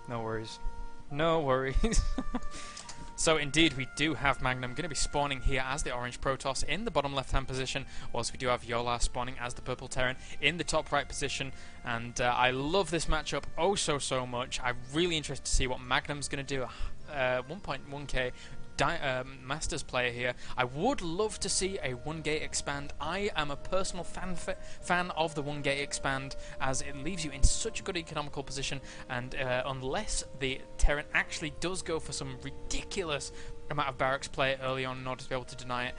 No worries. No worries. So indeed, we do have Magnum going to be spawning here as the orange Protoss in the bottom left-hand position, whilst we do have Johlar spawning as the purple Terran in the top right position. And I love this matchup oh so much. I'm really interested to see what Magnum's going to do. 1.1k Masters player here. I would love to see a 1-gate expand. I am a personal fan of the 1-gate expand, as it leaves you in such a good economical position, and unless the Terran actually does go for some ridiculous amount of barracks play early on in order to be able to deny it,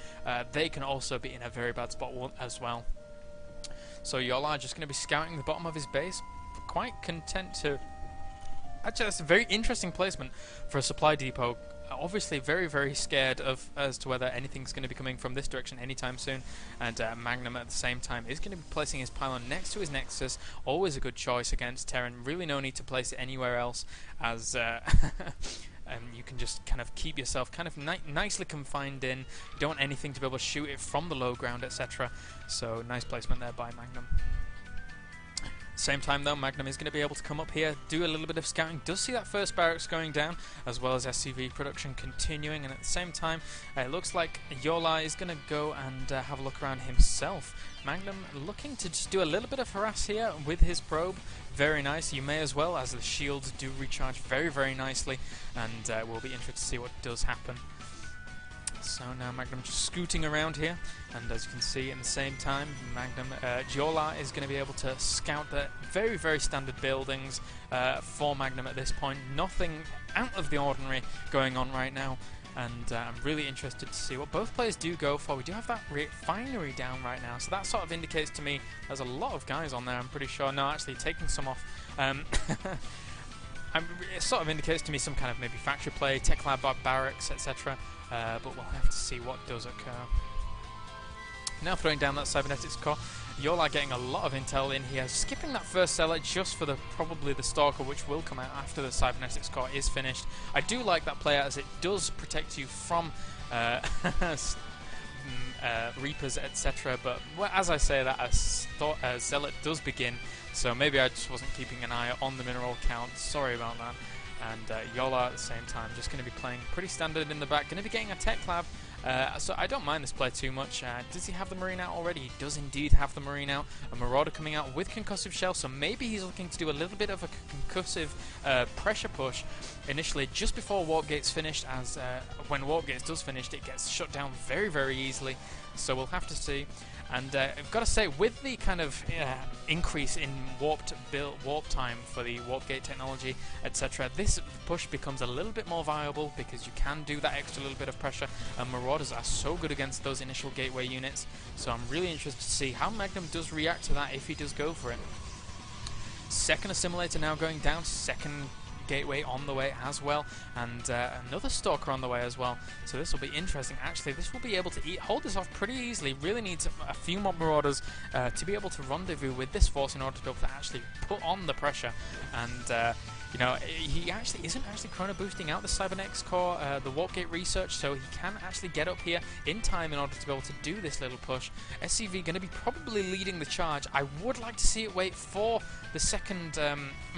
they can also be in a very bad spot as well. So Johlar just going to be scouting the bottom of his base, quite content to... Actually, that's a very interesting placement for a supply depot. Obviously very scared as to whether anything's going to be coming from this direction anytime soon, and Magnum at the same time is going to be placing his pylon next to his Nexus. Always a good choice against Terran. Really no need to place it anywhere else, as you can just kind of keep yourself kind of nicely confined in. You don't want anything to be able to shoot it from the low ground, etc. So nice placement there by Magnum. Same time though, Magnum is going to be able to come up here, do a little bit of scouting, does see that first barracks going down, as well as SCV production continuing, and at the same time, it looks like Johlar is going to go and have a look around himself. Magnum looking to just do a little bit of harass here with his probe. Very nice. You may as well, as the shields do recharge very nicely, and we'll be interested to see what does happen. So now Magnum just scooting around here, and as you can see, in the same time, Johlar is going to be able to scout the very standard buildings for Magnum at this point. Nothing out of the ordinary going on right now, and I'm really interested to see what both players do go for. We do have that refinery down right now, so that sort of indicates to me there's a lot of guys on there, I'm pretty sure. No, actually taking some off. It sort of indicates to me some kind of maybe factory play, tech lab barracks, etc. But we'll have to see what does occur. Now throwing down that cybernetics core. Johlar getting a lot of intel in here, skipping that first cellar just for probably the Stalker, which will come out after the cybernetics core is finished. I do like that player, as it does protect you from Reapers, etc. But as I say that, a Zealot does begin, so maybe I just wasn't keeping an eye on the mineral count. Sorry about that. And Johlar at the same time just going to be playing pretty standard in the back, going to be getting a tech lab, so I don't mind this play too much. Does he have the Marine out already? He does indeed have the Marine out. A Marauder coming out with concussive shell, so maybe he's looking to do a little bit of a concussive pressure push initially just before Warp Gate's finished, as when Warp Gates does finish, it gets shut down very easily, so we'll have to see. And I've got to say, with the kind of increase in warp time for the Warp Gate technology, etc., this push becomes a little bit more viable, because you can do that extra little bit of pressure, and Marauders are so good against those initial gateway units, so I'm really interested to see how Magnum does react to that if he does go for it. Second assimilator now going down, second gateway on the way as well, and another Stalker on the way as well, so this will be interesting. Actually, this will be able to hold this off pretty easily. Really needs a few more Marauders to be able to rendezvous with this force in order to be able to actually put on the pressure, and you know, he actually isn't chrono boosting out the cybernetics core, the Warp Gate research, so he can actually get up here in time in order to be able to do this little push. SCV going to be probably leading the charge. I would like to see it wait for the second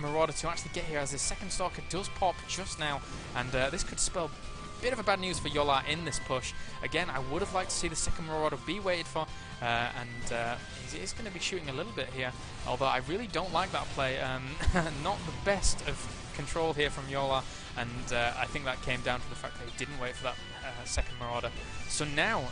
Marauder to actually get here, as his second Stalker does pop just now, and this could spell a bit of a bad news for Johlar in this push. Again, I would have liked to see the second Marauder be waited for, and he is going to be shooting a little bit here, although I really don't like that play. Not the best of control here from Johlar, and I think that came down to the fact that he didn't wait for that second Marauder. So now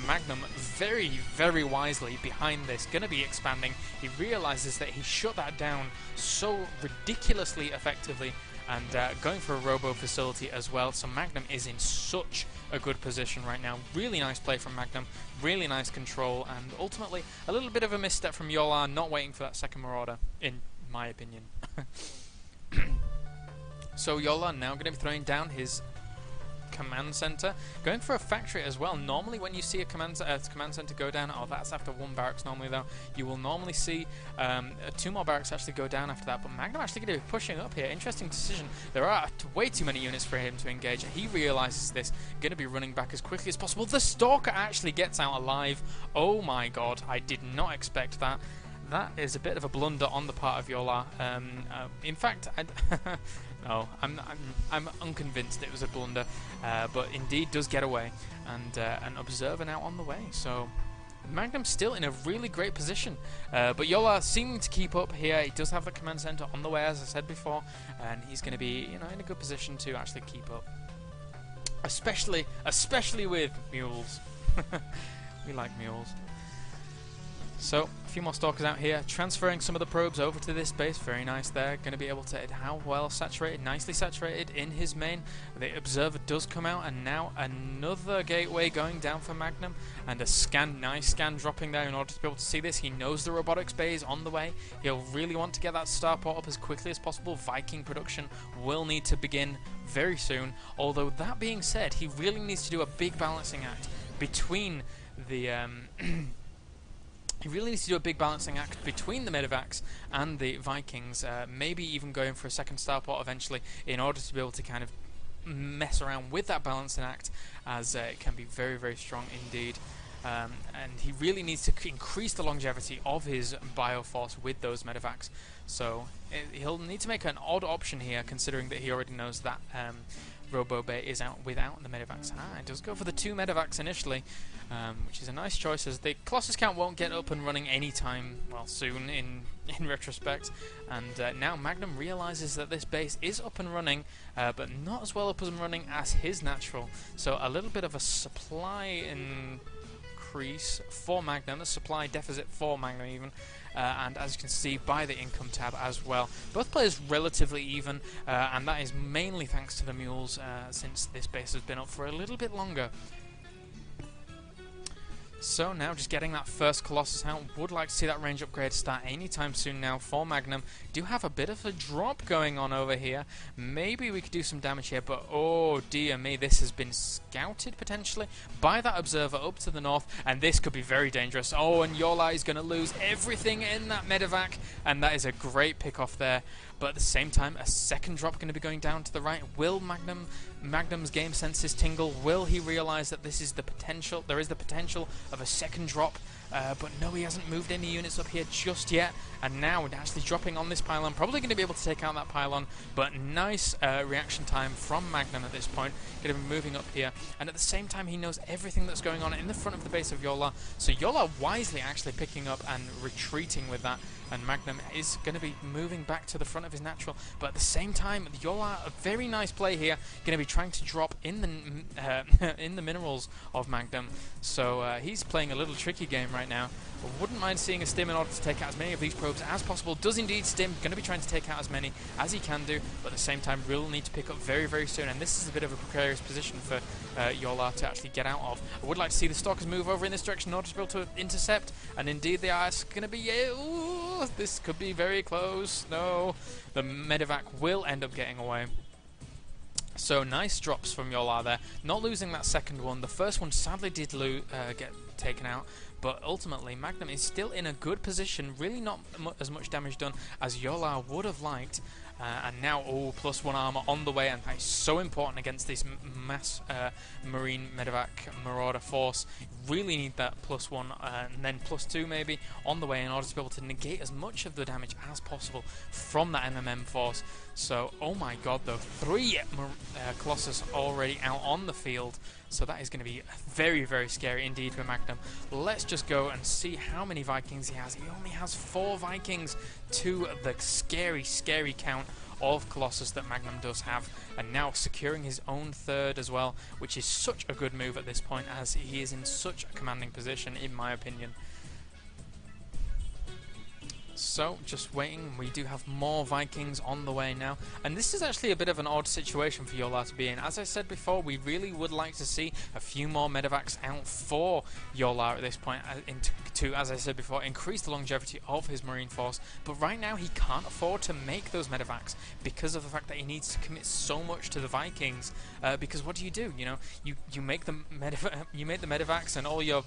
Magnum very wisely behind this, going to be expanding. He realizes that he shut that down so ridiculously effectively, and going for a robo facility as well. So Magnum is in such a good position right now. Really nice play from Magnum, really nice control, and ultimately a little bit of a misstep from Johlar, not waiting for that second Marauder, in my opinion. So Johlar now going to be throwing down his command center, going for a factory as well. Normally when you see a command center go down, oh, that's after one barracks normally though, you will normally see two more barracks actually go down after that, but Magnum actually going to be pushing up here. Interesting decision. There are way too many units for him to engage. He realizes this, going to be running back as quickly as possible. The Stalker actually gets out alive. Oh my god, I did not expect that. that is a bit of a blunder on the part of Johlar. In fact, no, I'm unconvinced it was a blunder, but indeed does get away, and an observer now on the way. So Magnum's still in a really great position, but Johlar seeming to keep up here. He does have the command center on the way, as I said before, and he's going to be, in a good position to actually keep up, especially with mules. We like mules. So, a few more stalkers out here, transferring some of the probes over to this base. Very nice there. Going to be able to, how well saturated, nicely saturated in his main. The observer does come out, and now another gateway going down for Magnum, and a scan, nice scan dropping there in order to be able to see this. He knows the robotics bay is on the way. He'll really want to get that starport up as quickly as possible. Viking production will need to begin very soon, although that being said, he really needs to do a big balancing act between the he really needs to do a big balancing act between the medevacs and the Vikings, maybe even going for a second starport eventually, in order to be able to kind of mess around with that balancing act, as it can be very, very strong indeed. And he really needs to increase the longevity of his bioforce with those medevacs. So he'll need to make an odd option here, considering that he already knows that Robo Bay is out without the medevacs. It does go for the 2 medevacs initially, which is a nice choice, as the Colossus count won't get up and running anytime, well, soon in retrospect. And now Magnum realizes that this base is up and running, but not as well up and running as his natural. So a little bit of a supply increase for Magnum, a supply deficit for Magnum even. And as you can see by the income tab as well, both players relatively even, and that is mainly thanks to the mules, since this base has been up for a little bit longer. So now just getting that first Colossus out. Would like to see that range upgrade start anytime soon now for Magnum. Do have a bit of a drop going on over here. Maybe we could do some damage here, but oh dear me, this has been scouted potentially by that observer up to the north, and this could be very dangerous. Oh, and Johlar is going to lose everything in that medevac, and that is a great pick off there. But at the same time, a second drop going to be going down to the right. Will Magnum's game senses tingle? Will he realize that this is the potential? There is the potential of a second drop, but no, he hasn't moved any units up here just yet. And now we're actually dropping on this pylon. Probably going to be able to take out that pylon, but nice reaction time from Magnum at this point. Going to be moving up here, and at the same time, he knows everything that's going on in the front of the base of Johlar. So Johlar wisely actually picking up and retreating with that. And Magnum is going to be moving back to the front of his natural, but at the same time, Johlar, a very nice play here, going to be trying to drop in the in the minerals of Magnum. So he's playing a little tricky game right now. I wouldn't mind seeing a stim in order to take out as many of these probes as possible. Does indeed stim, going to be trying to take out as many as he can do, but at the same time will need to pick up very, very soon, and this is a bit of a precarious position for Johlar to actually get out of. I would like to see the stalkers move over in this direction in order to be able to intercept, and indeed they are. It's going to be, ooh, this could be very close. No, the medevac will end up getting away. So nice drops from Johlar there, not losing that second one. The first one sadly did get taken out, but ultimately Magnum is still in a good position, really not as much damage done as Johlar would have liked. And now, oh, +1 armor on the way, and that is so important against this mass marine medevac marauder force. Really need that +1 and then +2 maybe on the way in order to be able to negate as much of the damage as possible from that MMM force. So, oh my god though, 3 Colossus already out on the field. So that is going to be very, very scary indeed for Magnum. Let's just go and see how many Vikings he has. He only has 4 Vikings to the scary, scary count of Colossus that Magnum does have. And now securing his own third as well, which is such a good move at this point, as he is in such a commanding position, in my opinion. So, just waiting. We do have more Vikings on the way now. And this is actually a bit of an odd situation for Johlar to be in. As I said before, we really would like to see a few more medevacs out for Johlar at this point, to, as I said before, increase the longevity of his marine force. But right now, he can't afford to make those medevacs because of the fact that he needs to commit so much to the Vikings. Because what do? You know, you make the medevacs and all your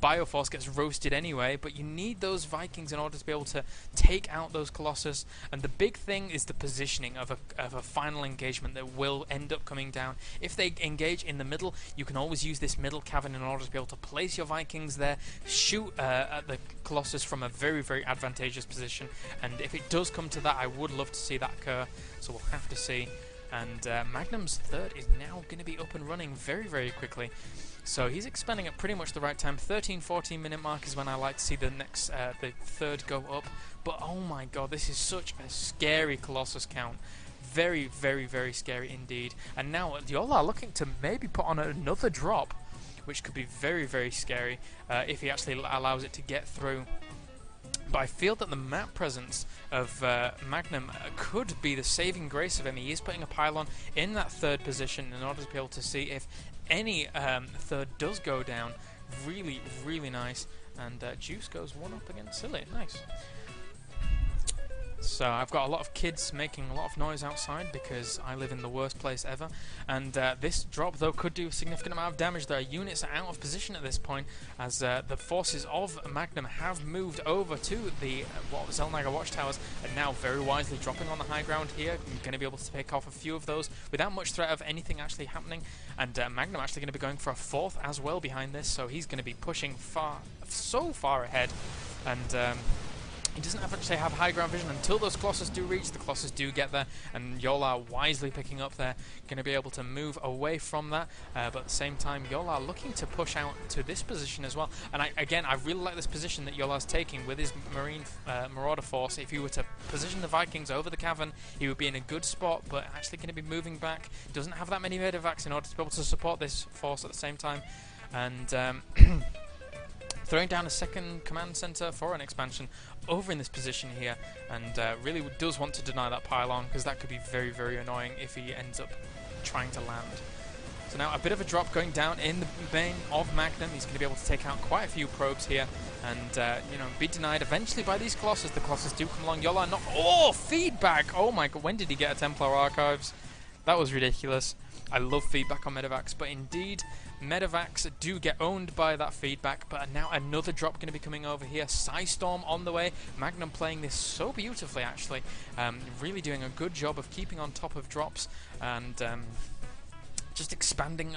Bioforce gets roasted anyway, but you need those Vikings in order to be able to take out those Colossus. And the big thing is the positioning of a final engagement that will end up coming down. If they engage in the middle, you can always use this middle cavern in order to be able to place your Vikings there, shoot at the Colossus from a very, very advantageous position. And if it does come to that, I would love to see that occur, so we'll have to see. And Magnum's third is now going to be up and running very, very quickly. So he's expanding at pretty much the right time. 13-14 minute mark is when I like to see the next, the third go up. But oh my god, this is such a scary Colossus count. Very, very, very scary indeed. And now Johlar looking to maybe put on another drop, which could be very, very scary if he actually allows it to get through. But I feel that the map presence of Magnum could be the saving grace of him. He is putting a pylon in that third position in order to be able to see if any third does go down. Really, really nice. And Juice goes one up against Silly. Nice. So I've got a lot of kids making a lot of noise outside because I live in the worst place ever. And this drop, though, could do a significant amount of damage. Their units are out of position at this point as the forces of Magnum have moved over to the Xel'Naga watchtowers and now very wisely dropping on the high ground here. You're going to be able to pick off a few of those without much threat of anything actually happening. And Magnum actually going to be going for a fourth as well behind this, so he's going to be pushing so far ahead. And he doesn't actually have high ground vision until those Colossus do reach. The Colossus do get there, and Johlar wisely picking up there, going to be able to move away from that. But at the same time, Johlar looking to push out to this position as well. And I really like this position that Yolar's taking with his Marine Marauder force. If he were to position the Vikings over the cavern, he would be in a good spot, but actually going to be moving back. Doesn't have that many medevacs in order to be able to support this force at the same time. And throwing down a second command center for an expansion over in this position here, and really does want to deny that pylon because that could be very, very annoying if he ends up trying to land. So now a bit of a drop going down in the vein of Magnum. He's going to be able to take out quite a few probes here and be denied eventually by these Colossus. The Colossus do come along. Johlar not... Oh, feedback! Oh my god, when did he get a Templar Archives? That was ridiculous. I love feedback on medevacs, but indeed, medevacs do get owned by that feedback. But now another drop going to be coming over here. Psystorm on the way. Magnum playing this so beautifully, actually. Really doing a good job of keeping on top of drops and just expanding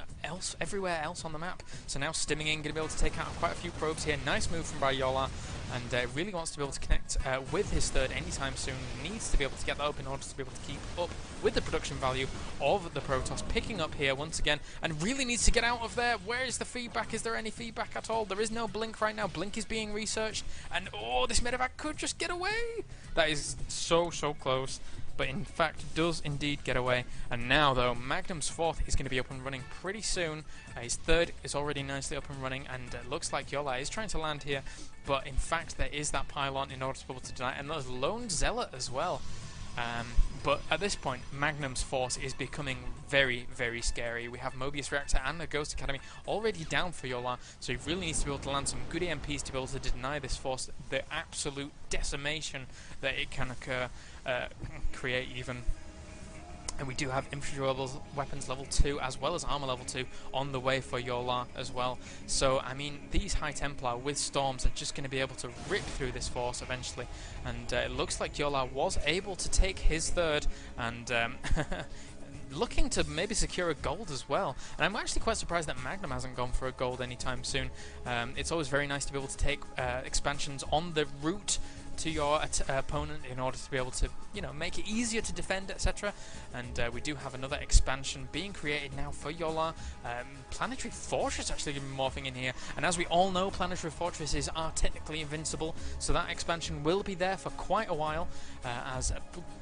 everywhere else on the map. So now Stimming in, going to be able to take out quite a few probes here. Nice move from Johlar, and really wants to be able to connect with his third anytime soon. Needs to be able to get that up in order to be able to keep up with the production value of the Protoss. Picking up here once again, and really needs to get out of there. Where is the feedback? Is there any feedback at all? There is no Blink right now. Blink is being researched, and oh, this medevac could just get away. That is so close. But in fact does indeed get away. And now though, Magnum's fourth is going to be up and running pretty soon. His third is already nicely up and running, and looks like Johlar is trying to land here, but in fact there is that pylon in order to be able to deny it, and there's Lone Zealot as well. But at this point, Magnum's force is becoming very, very scary. We have Mobius Reactor and the Ghost Academy already down for Johlar, so he really needs to be able to land some good EMPs to be able to deny this force the absolute decimation that it can create even. And we do have infantry weapons level 2 as well as armor level 2 on the way for Johlar as well. So, I mean, these High Templar with Storms are just going to be able to rip through this force eventually. And it looks like Johlar was able to take his third and looking to maybe secure a gold as well. And I'm actually quite surprised that Magnum hasn't gone for a gold anytime soon. It's always very nice to be able to take expansions on the route to your opponent in order to be able to, make it easier to defend, etc. And we do have another expansion being created now for Johlar. Planetary Fortress actually morphing in here, and as we all know, Planetary Fortresses are technically invincible, so that expansion will be there for quite a while. As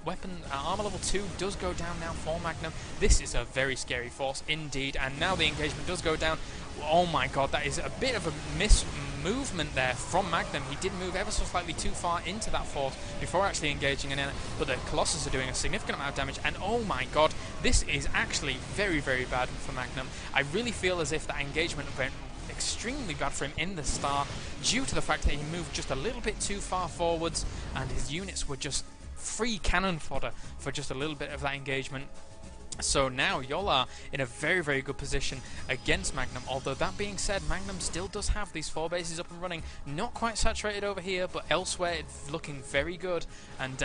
weapon armor level 2 does go down now for Magnum. This is a very scary force indeed, and now the engagement does go down. Oh my god, that is a bit of a movement there from Magnum. He did move ever so slightly too far into that force before actually engaging in it, but the Colossus are doing a significant amount of damage, and oh my god, this is actually very, very bad for Magnum. I really feel as if that engagement went extremely bad for him in the start due to the fact that he moved just a little bit too far forwards and his units were just free cannon fodder for just a little bit of that engagement. So now Johlar in a very, very good position against Magnum, although that being said, Magnum still does have these 4 bases up and running, not quite saturated over here, but elsewhere it's looking very good. And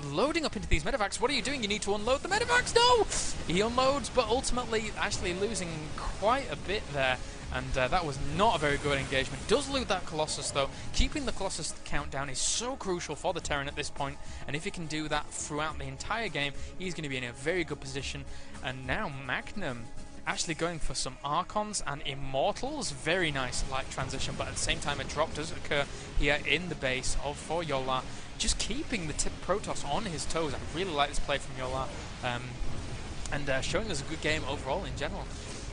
loading up into these medevacs. What are you doing? You need to unload the medevacs. No! He unloads, but ultimately actually losing quite a bit there. And that was not a very good engagement. Does loot that Colossus though. Keeping the Colossus count down is so crucial for the Terran at this point, and if he can do that throughout the entire game, he's going to be in a very good position. And now Magnum actually going for some Archons and Immortals. Very nice light transition, but at the same time a drop does occur here in the base for Johlar. Just keeping the Protoss on his toes. I really like this play from Johlar, and showing us a good game overall in general.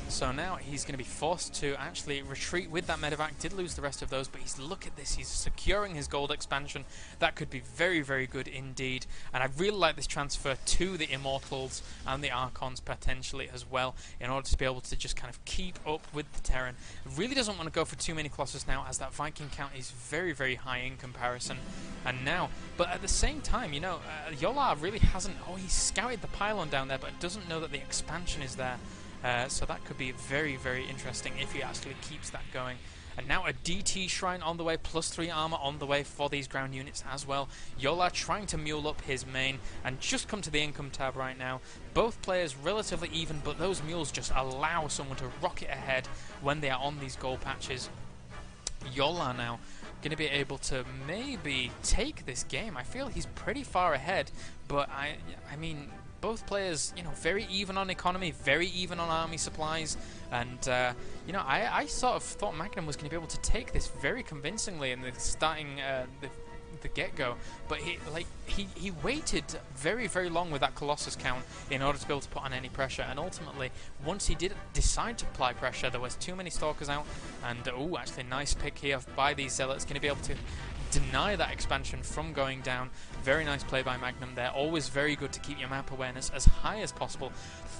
So now he's going to be forced to actually retreat with that medevac. Did lose the rest of those, but look at this. He's securing his gold expansion. That could be very, very good indeed. And I really like this transfer to the Immortals and the Archons potentially as well, in order to be able to just kind of keep up with the Terran. Really doesn't want to go for too many Colossus now, as that Viking count is very, very high in comparison. And now, but at the same time, you know, Johlar really hasn't... Oh, he scouted the pylon down there, but doesn't know that the expansion is there. So that could be very, very interesting if he actually keeps that going. And now a DT Shrine on the way, +3 armor on the way for these ground units as well. Johlar trying to mule up his main and just come to the income tab right now. Both players relatively even, but those mules just allow someone to rocket ahead when they are on these goal patches. Johlar now going to be able to maybe take this game. I feel he's pretty far ahead, but I mean... Both players, you know, very even on economy, very even on army supplies, and you know, I sort of thought Magnum was going to be able to take this very convincingly in the starting the get-go, but he waited very, very long with that Colossus count in order to be able to put on any pressure, and ultimately, once he did decide to apply pressure, there was too many Stalkers out, and actually nice pick here by these Zealots, going to be able to deny that expansion from going down. Very nice play by Magnum there. Always very good to keep your map awareness as high as possible.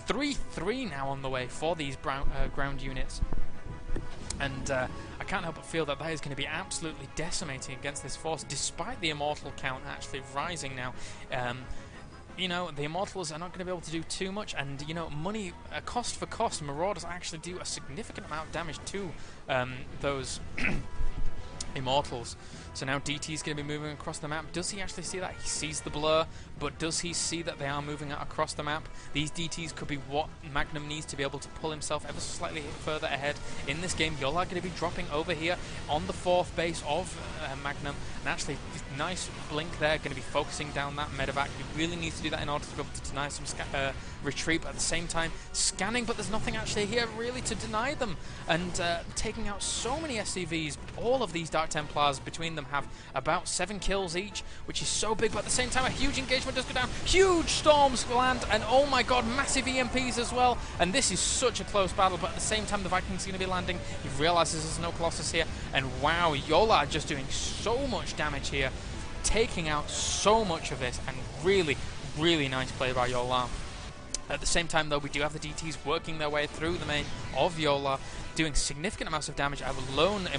3-3 now on the way for these ground units. And I can't help but feel that that is going to be absolutely decimating against this force, despite the Immortal count actually rising now. You know, the Immortals are not going to be able to do too much, and, you know, money, cost for cost, Marauders actually do a significant amount of damage to those Immortals. So now DT is going to be moving across the map. Does he actually see that? He sees the blur, but does he see that they are moving across the map? These DTs could be what Magnum needs to be able to pull himself ever so slightly further ahead in this game. Johlar going to be dropping over here on the 4th base of Magnum, and actually nice blink there, going to be focusing down that medevac. He really needs to do that in order to be able to deny some retreat, but at the same time scanning, but there's nothing actually here really to deny them, and taking out so many SCVs. All of these Dark Templars between them have about 7 kills each, which is so big, but at the same time a huge engagement does go down. Huge storms land, and oh my god, massive EMPs as well, and this is such a close battle, but at the same time the Vikings are going to be landing. He realizes there's no Colossus here, and wow, Johlar just doing so much damage here, taking out so much of this, and really, really nice play by Johlar. At the same time, though, we do have the DTs working their way through the main of Johlar, doing significant amounts of damage. I have a lone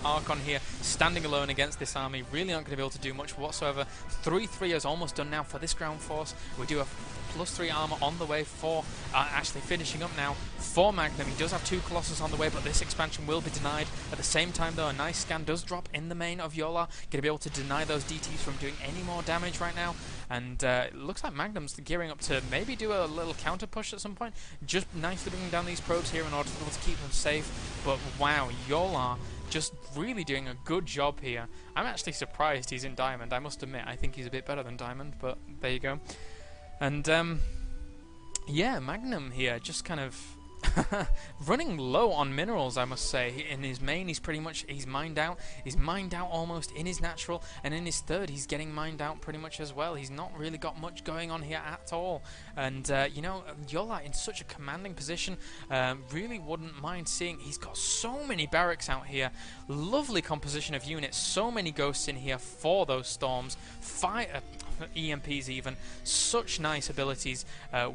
Archon here, standing alone against this army, really not going to be able to do much whatsoever. 3-3 is almost done now for this ground force. We do have +3 armor on the way for actually finishing up now for Magnum. He does have 2 Colossus on the way, but this expansion will be denied. At the same time, though, a nice scan does drop in the main of Johlar, going to be able to deny those DTs from doing any more damage right now. And it looks like Magnum's gearing up to maybe do a little counter push at some point, just nicely bringing down these probes here in order to be able to keep them safe. But wow, Johlar just really doing a good job here. I'm actually surprised he's in Diamond, I must admit. I think he's a bit better than Diamond, but there you go. And yeah, Magnum here just kind of running low on minerals, I must say. In his main, he's mined out. He's mined out almost in his natural, and in his third, he's getting mined out pretty much as well. He's not really got much going on here at all. And you know, Johlar in such a commanding position, really wouldn't mind seeing. He's got so many barracks out here. Lovely composition of units. So many ghosts in here for those storms. EMPs even. Such nice abilities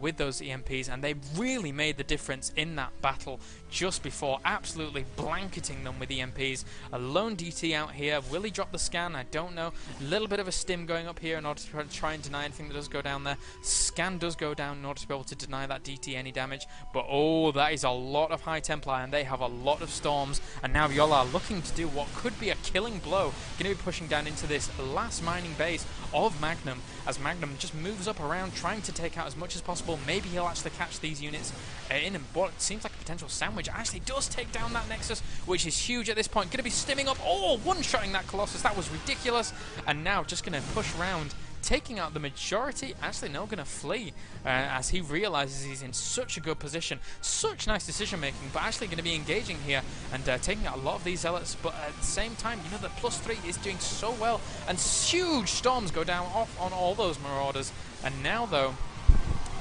with those EMPs, and they really made the difference in that battle just before, absolutely blanketing them with EMPs. A lone DT out here. Will he drop the scan? I don't know. A little bit of a stim going up here in order to try and deny anything that does go down there. Scan does go down in order to be able to deny that DT any damage, but oh, that is a lot of High Templar, and they have a lot of storms, and now Johlar looking to do what could be a killing blow. Going to be pushing down into this last mining base of Magnum, as Magnum just moves up around trying to take out as much as possible. Maybe he'll actually catch these units in what seems like a potential sandwich. Actually does take down that Nexus, which is huge at this point. Going to be stimming up, oh, one-shotting that Colossus. That was ridiculous. And now just going to push around, taking out the majority. Actually, no, going to flee as he realizes he's in such a good position. Such nice decision making, but actually going to be engaging here and taking out a lot of these zealots. But at the same time, you know, the +3 is doing so well, and huge storms go down off on all those marauders. And now, though,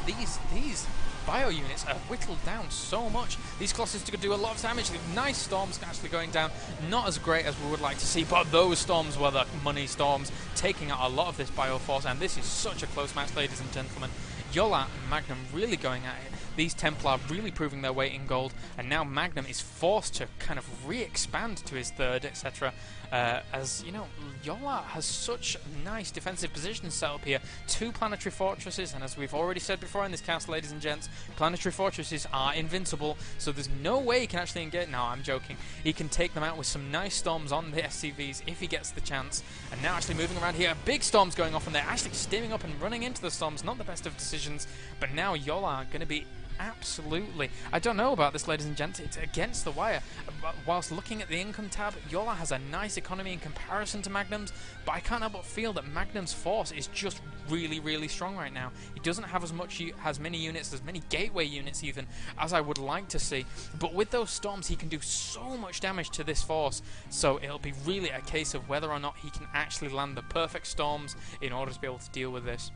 these bio units are whittled down so much. These Colossus do a lot of damage. Nice storms actually going down. Not as great as we would like to see, but those storms were the money storms, taking out a lot of this bio force, and this is such a close match, ladies and gentlemen. Johlar and Magnum really going at it. These Templar really proving their weight in gold, and now Magnum is forced to kind of re-expand to his third, etc. As, you know, Johlar has such nice defensive positions set up here. 2 planetary fortresses, and as we've already said before in this cast, ladies and gents, planetary fortresses are invincible, so there's no way he can actually engage. No, I'm joking. He can take them out with some nice storms on the SCVs if he gets the chance. And now actually moving around here, big storms going off, and they're actually stimming up and running into the storms. Not the best of decisions, but now Johlar going to be absolutely, I don't know about this, ladies and gents, it's against the wire. Whilst looking at the income tab, Johlar has a nice economy in comparison to Magnum's, but I can't help but feel that Magnum's force is just really, really strong right now. He doesn't have as many units, as many gateway units even, as I would like to see, but with those storms he can do so much damage to this force, so it'll be really a case of whether or not he can actually land the perfect storms in order to be able to deal with this.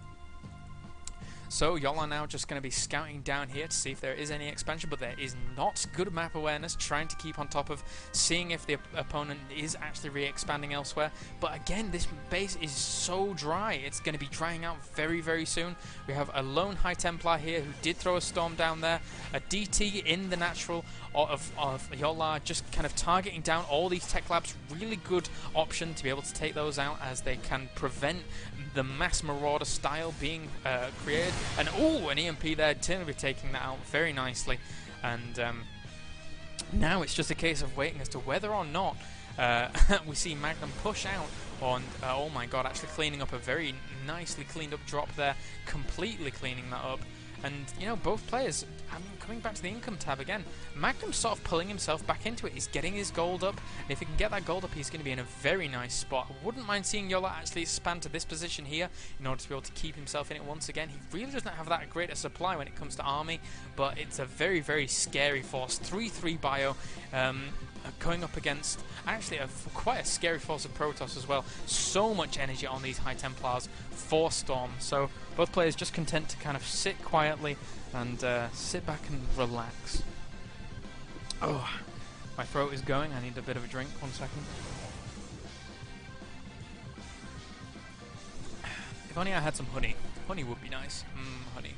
So Johlar now just going to be scouting down here to see if there is any expansion, but there is not. Good map awareness, trying to keep on top of seeing if the opponent is actually re-expanding elsewhere. But again, this base is so dry, it's going to be drying out very, very soon. We have a lone High Templar here who did throw a storm down there, a DT in the natural of Johlar, just kind of targeting down all these tech labs. Really good option to be able to take those out, as they can prevent the mass marauder style being created. And oh, an EMP there, Tim will be taking that out very nicely. And now it's just a case of waiting as to whether or not we see Magnum push out on, oh my god, actually cleaning up a very nicely cleaned up drop there, completely cleaning that up. And, you know, both players, I mean, coming back to the income tab again, Magnum's sort of pulling himself back into it. He's getting his gold up, and if he can get that gold up, he's going to be in a very nice spot. I wouldn't mind seeing Johlar actually expand to this position here in order to be able to keep himself in it once again. He really doesn't have that great a supply when it comes to army, but it's a very, very scary force. 3-3 bio, going up against actually quite a scary force of Protoss as well. So much energy on these High Templars for Storm. So both players just content to kind of sit quietly and sit back and relax. Oh, my throat is going. I need a bit of a drink. 1 second. If only I had some honey. Honey would be nice. Honey.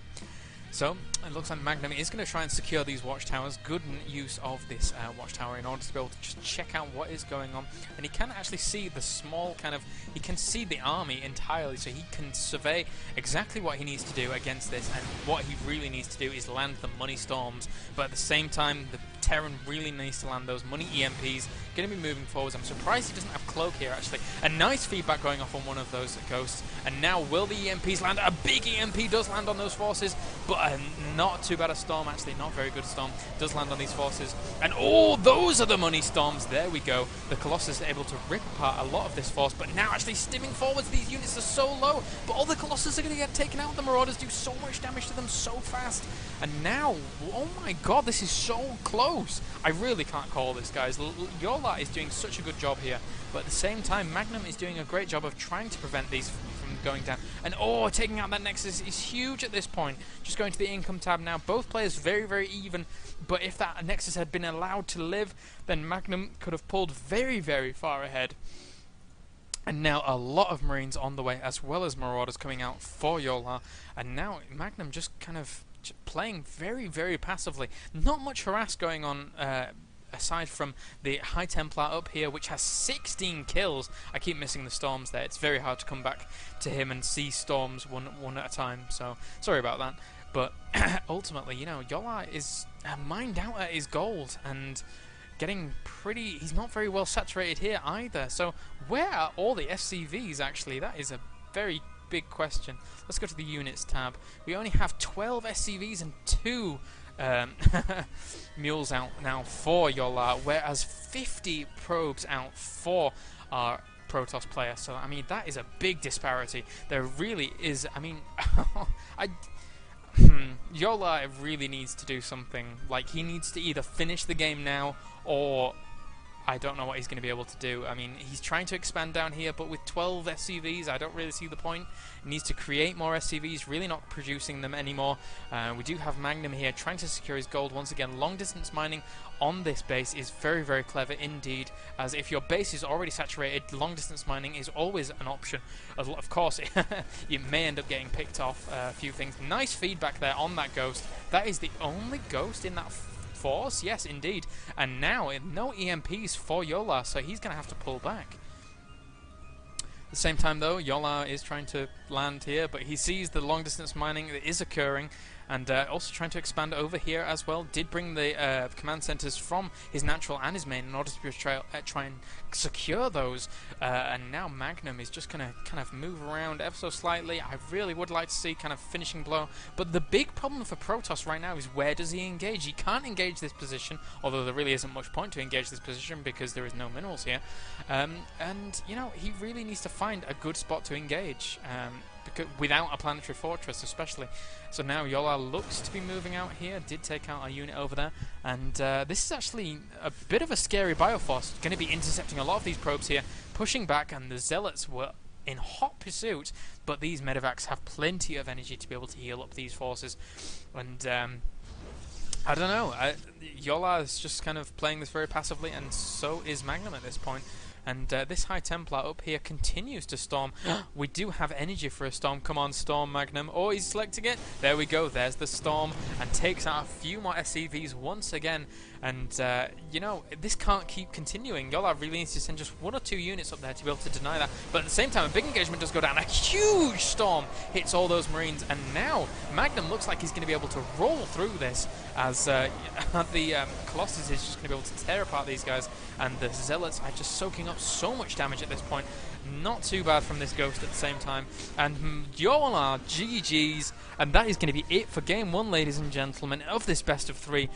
So, it looks like Magnum is going to try and secure these watchtowers. Good use of this watchtower in order to be able to just check out what is going on. And he can actually see the small kind of... He can see the army entirely, so he can survey exactly what he needs to do against this. And what he really needs to do is land the money storms. But at the same time, the Terran really needs to land those money EMPs. Going to be moving forwards. I'm surprised he doesn't have Cloak here, actually. A nice feedback going off on one of those ghosts. And now, will the EMPs land? A big EMP does land on those forces, but not too bad a storm, actually. Not very good storm. Does land on these forces. And oh, those are the money storms. There we go. The Colossus is able to rip apart a lot of this force, but now actually stimming forwards. These units are so low, but all the Colossus are going to get taken out. The Marauders do so much damage to them so fast. And now, oh my god, this is so close. I really can't call this, guys. Johlar is doing such a good job here, but at the same time, Magnum is doing a great job of trying to prevent these from going down. And oh, taking out that Nexus is huge at this point. Just going to the income tab now. Both players very, very even, but if that Nexus had been allowed to live, then Magnum could have pulled very, very far ahead. And now a lot of Marines on the way, as well as Marauders coming out for Johlar. And now Magnum just kind of playing very, very passively. Not much harass going on, aside from the High Templar up here, which has 16 kills. I keep missing the Storms there. It's very hard to come back to him and see Storms one at a time. So sorry about that. But ultimately, you know, Johlar is mined out at his gold and getting pretty... He's not very well saturated here either. So where are all the SCVs actually? That is a very big question. Let's go to the units tab. We only have 12 SCVs and 2 mules out now for Johlar, whereas 50 probes out for our Protoss player. So I mean, that is a big disparity. There really is. I mean, Johlar really needs to do something. Like, he needs to either finish the game now, or I don't know what he's going to be able to do. I mean, he's trying to expand down here, but with 12 SCVs, I don't really see the point. He needs to create more SCVs, really not producing them anymore. We do have Magnum here trying to secure his gold. Once again, long-distance mining on this base is very, very clever indeed, as if your base is already saturated, long-distance mining is always an option. Of course, you may end up getting picked off a few things. Nice feedback there on that Ghost. That is the only Ghost in that force, yes indeed, and now no EMPs for Johlar, so he's going to have to pull back. At the same time though, Johlar is trying to land here, but he sees the long distance mining that is occurring, and also trying to expand over here as well. Did bring the command centers from his natural and his main in order to try and secure those, and now Magnum is just going to kind of move around ever so slightly. I really would like to see kind of finishing blow, but the big problem for Protoss right now is where does he engage? He can't engage this position, although there really isn't much point to engage this position because there is no minerals here, and you know, he really needs to find a good spot to engage, because without a planetary fortress especially. So now Johlar looks to be moving out here, did take out a unit over there, and this is actually a bit of a scary bioforce, going to be intercepting a lot of these probes here, pushing back, and the Zealots were in hot pursuit, but these medevacs have plenty of energy to be able to heal up these forces, and I don't know, Johlar is just kind of playing this very passively, and so is Magnum at this point. And this High Templar up here continues to storm. We do have energy for a storm. Come on, storm, Magnum. Oh, he's selecting it. There we go. There's the storm. And takes out a few more SCVs once again. And, you know, this can't keep continuing. Johlar really needs to send just 1 or 2 units up there to be able to deny that. But at the same time, a big engagement does go down. A huge storm hits all those Marines. And now Magnum looks like he's going to be able to roll through this, as the Colossus is just going to be able to tear apart these guys. And the Zealots are just soaking up so much damage at this point. Not too bad from this Ghost at the same time. And Johlar, GG's. And that is going to be it for Game 1, ladies and gentlemen, of this best of 3.